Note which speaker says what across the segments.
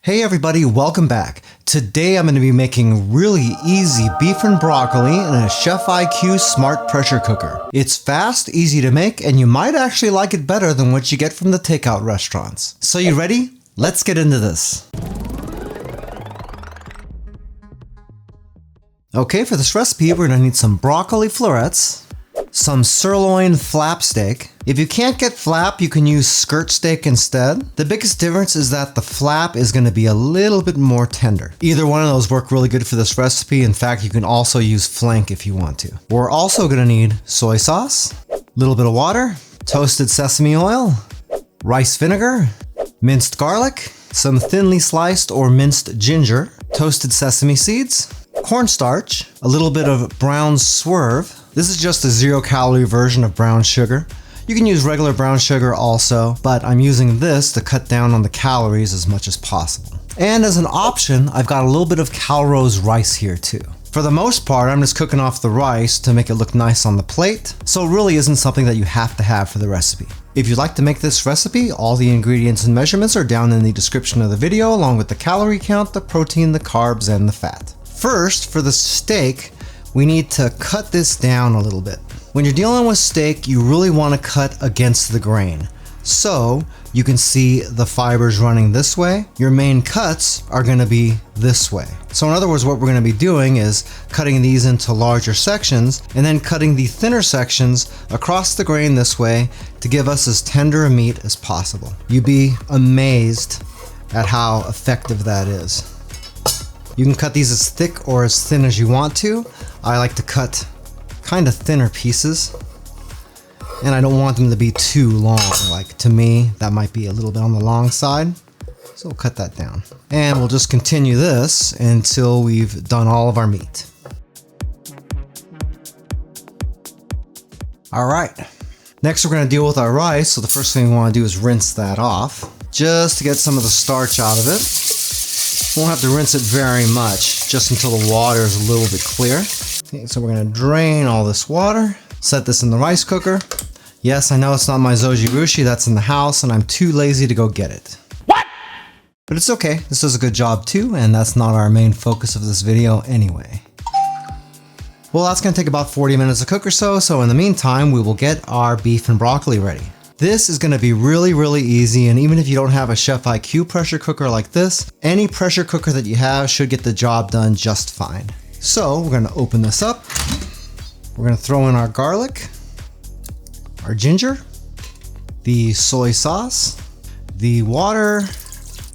Speaker 1: Hey everybody, welcome back. Today I'm going to be making really easy beef and broccoli in a ChefIQ Smart Pressure Cooker. It's fast, easy to make, and you might actually like it better than what you get from the takeout restaurants. So you ready? Let's get into this. Okay, for this recipe we're going to need some broccoli florets, some sirloin flap steak. If you can't get flap, you can use skirt steak instead. The biggest difference is that the flap is going to be a little bit more tender. Either one of those work really good for this recipe. In fact, you can also use flank if you want to. We're also going to need soy sauce, a little bit of water, toasted sesame oil, rice vinegar, minced garlic, some thinly sliced or minced ginger, toasted sesame seeds, cornstarch, a little bit of brown swerve. This is just a 0-calorie version of brown sugar. You can use regular brown sugar also, but I'm using this to cut down on the calories as much as possible. And as an option, I've got a little bit of Calrose rice here too. For the most part, I'm just cooking off the rice to make it look nice on the plate, so it really isn't something that you have to have for the recipe. If you'd like to make this recipe, all the ingredients and measurements are down in the description of the video, along with the calorie count, the protein, the carbs, and the fat. First, for the steak, we need to cut this down a little bit. When you're dealing with steak, you really want to cut against the grain. So you can see the fibers running this way. Your main cuts are going to be this way. So in other words, what we're going to be doing is cutting these into larger sections and then cutting the thinner sections across the grain this way to give us as tender a meat as possible. You'd be amazed at how effective that is. You can cut these as thick or as thin as you want to. I like to cut kind of thinner pieces, and I don't want them to be too long. Like, to me, that might be a little bit on the long side. So we'll cut that down. And we'll just continue this until we've done all of our meat. All right. Next, we're going to deal with our rice. So the first thing we want to do is rinse that off, just to get some of the starch out of it. Won't have to rinse it very much, just until the water is a little bit clear. Okay, so we're going to drain all this water, set this in the rice cooker. Yes, I know it's not my Zojirushi that's in the house, and I'm too lazy to go get it. What? But it's okay, this does a good job too, and that's not our main focus of this video anyway. Well, that's going to take about 40 minutes to cook or so, so in the meantime, we will get our beef and broccoli ready. This is going to be really easy, and even if you don't have a ChefIQ pressure cooker like this, any pressure cooker that you have should get the job done just fine. So we're going to open this up. We're going to throw in our garlic, our ginger, the soy sauce, the water,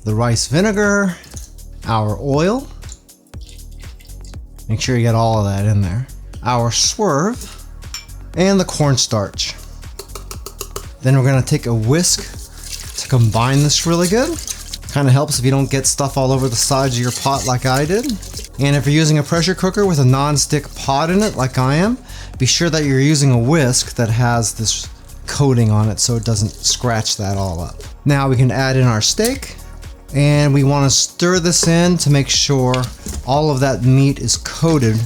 Speaker 1: the rice vinegar, our oil. Make sure you get all of that in there. Our swerve, and the cornstarch. Then we're going to take a whisk to combine this really good. Kind of helps if you don't get stuff all over the sides of your pot like I did. And if you're using a pressure cooker with a non-stick pot in it like I am, be sure that you're using a whisk that has this coating on it so it doesn't scratch that all up. Now we can add in our steak, and we want to stir this in to make sure all of that meat is coated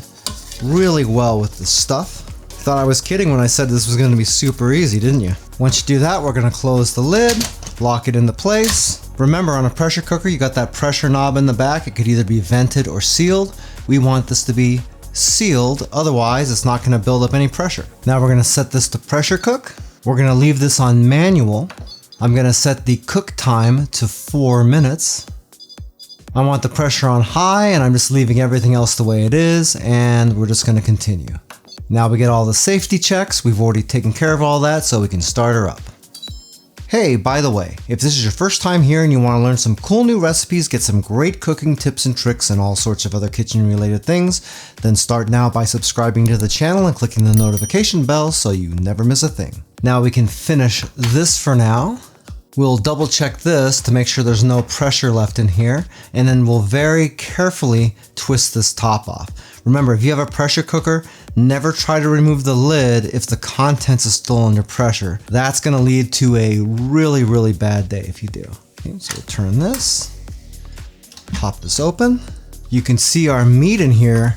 Speaker 1: really well with the stuff. Thought I was kidding when I said this was going to be super easy, didn't you? Once you do that, we're going to close the lid, lock it into place. Remember, on a pressure cooker, you got that pressure knob in the back. It could either be vented or sealed. We want this to be sealed, otherwise it's not going to build up any pressure. Now we're going to set this to pressure cook. We're going to leave this on manual. I'm going to set the cook time to 4 minutes. I want the pressure on high, and I'm just leaving everything else the way it is, and we're just going to continue. Now we get all the safety checks. We've already taken care of all that, so we can start her up. Hey, by the way, if this is your first time here and you want to learn some cool new recipes, get some great cooking tips and tricks and all sorts of other kitchen related things, then start now by subscribing to the channel and clicking the notification bell so you never miss a thing. Now we can finish this for now. We'll double check this to make sure there's no pressure left in here, and then we'll very carefully twist this top off. Remember, if you have a pressure cooker, never try to remove the lid if the contents is still under pressure. That's going to lead to a really bad day if you do. Okay, so we'll turn this, pop this open. You can see our meat in here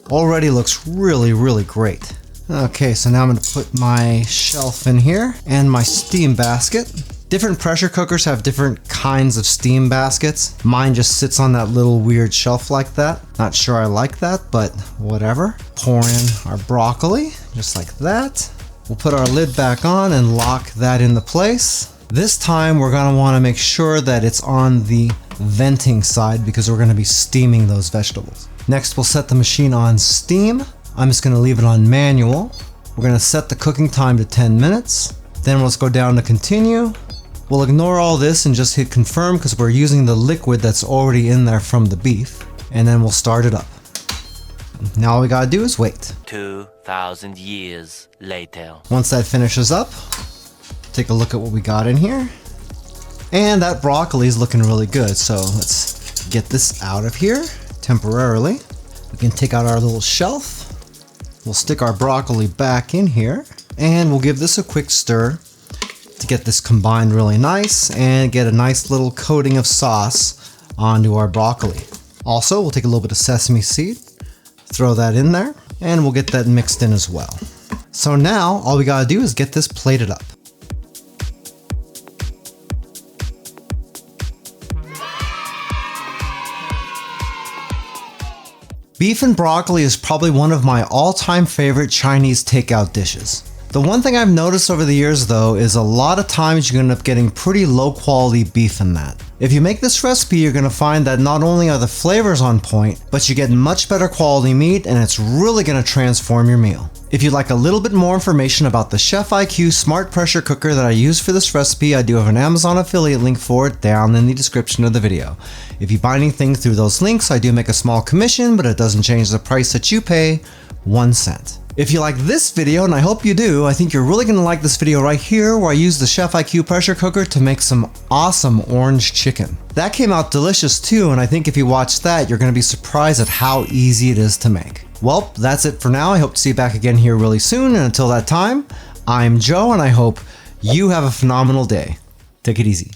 Speaker 1: already looks really great. Okay, so now I'm going to put my shelf in here and my steam basket. Different pressure cookers have different kinds of steam baskets. Mine just sits on that little weird shelf like that. Not sure I like that, but whatever. Pour in our broccoli, just like that. We'll put our lid back on and lock that into place. This time we're gonna wanna make sure that it's on the venting side because we're gonna be steaming those vegetables. Next, we'll set the machine on steam. I'm just gonna leave it on manual. We're gonna set the cooking time to 10 minutes. Then let's go down to continue. We'll ignore all this and just hit confirm because we're using the liquid that's already in there from the beef. And then we'll start it up. Now all we gotta do is wait.
Speaker 2: 2,000 years later.
Speaker 1: Once that finishes up, take a look at what we got in here. And that broccoli is looking really good. So let's get this out of here temporarily. We can take out our little shelf. We'll stick our broccoli back in here and we'll give this a quick stir to get this combined really nice and get a nice little coating of sauce onto our broccoli. Also, we'll take a little bit of sesame seed, throw that in there, and we'll get that mixed in as well. So now all we gotta do is get this plated up. Beef and broccoli is probably one of my all-time favorite Chinese takeout dishes. The one thing I've noticed over the years though is a lot of times you end up getting pretty low quality beef in that. If you make this recipe, you're gonna find that not only are the flavors on point, but you get much better quality meat and it's really gonna transform your meal. If you'd like a little bit more information about the ChefIQ Smart Pressure Cooker that I use for this recipe, I do have an Amazon affiliate link for it down in the description of the video. If you buy anything through those links, I do make a small commission, but it doesn't change the price that you pay 1 cent. If you like this video, and I hope you do, I think you're really gonna like this video right here where I use the ChefIQ pressure cooker to make some awesome orange chicken. That came out delicious too, and I think if you watch that, you're gonna be surprised at how easy it is to make. Well, that's it for now. I hope to see you back again here really soon, and until that time, I'm Joe, and I hope you have a phenomenal day. Take it easy.